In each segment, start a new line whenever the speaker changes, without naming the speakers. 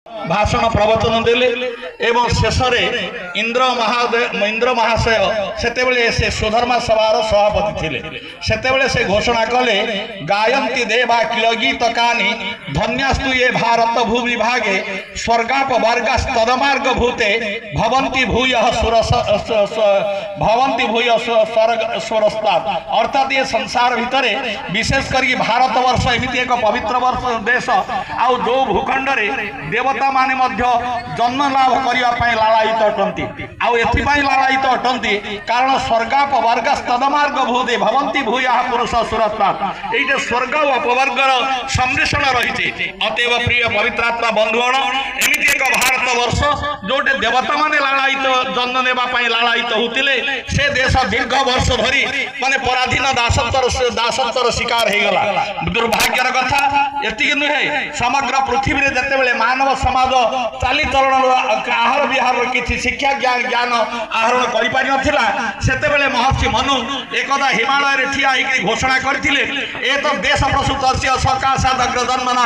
भाषण प्रवचन देले एवं शेष इंद्र महाशय से सुधर्मा सभार सभापति थिले सेतेबेले से घोषणा कले गायन्ति देवा किलगीत कानी धन्यस्तु ये भारत भूविभागे स्वर्गाप वर्गास तदमार्ग भूते भवन्ति भूयः स्वरस्तात् अर्थात ये संसार भितर विशेष करके भारत वर्ष एमती एक पवित्र वर्ष देश आउ जो भूखंड रे देवता माने मध्य जन्म लाभ करने लालायित अटंती आउ एथिपाई लालायित अटंती कारण स्वर्गाप वर्गास तदमार्ग भूते भवन्ति भूयः पुरुष सुरस्तात् ये स्वर्ग और अपवर्गर सम्मिश्रण रही अतएव प्रिय पवित्रात्मा बंधुगण एमती एक भारत वर्ष जोटे देवता माने लालायित जन्म नेबाई लालायित होते से देश दीर्घ वर्ष धरी माने पराधीन दासत्वर शिकार हो गला दुर्भाग्यर कथा एति नुहे समग्र पृथ्वी जिते मानव समाज चालीचरण आहार विहार किसी शिक्षा ज्ञान आहरण कर महर्षि मनु एकदा हिमालय ठिया घोषणा करते ए तो देश प्रसूत सकाशादग्रजन्मन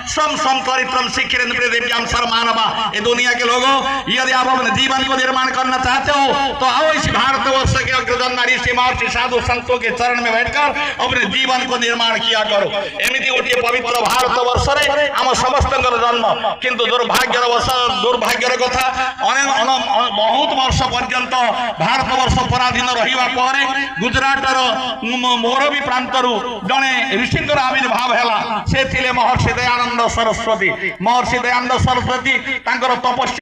स्वम स्वम चरित्रम शिक्षेन्द्र देव्याम सर्मानवा ये दुनिया के लोगों यदि आप अपने जीवन को निर्माण करना चाहते हो तो आओ इस भारतवर्ष के अग्रजन ऋषि महर्षि साधु संतों के चरण में बैठकर अपने जीवन को निर्माण किया करो एमती गोटे पवित्र भारत वर्ष आम समस्त जन्म किंतु दुर्भाग्यर कथा बहुत वर्ष पर्यंत भारत वर्ष पराधीन रहा गुजराटर मोरबी प्रांतर जड़े ऋषिंर आविर्भाव है से महर्षि दयानंद सरस्वती तपस्या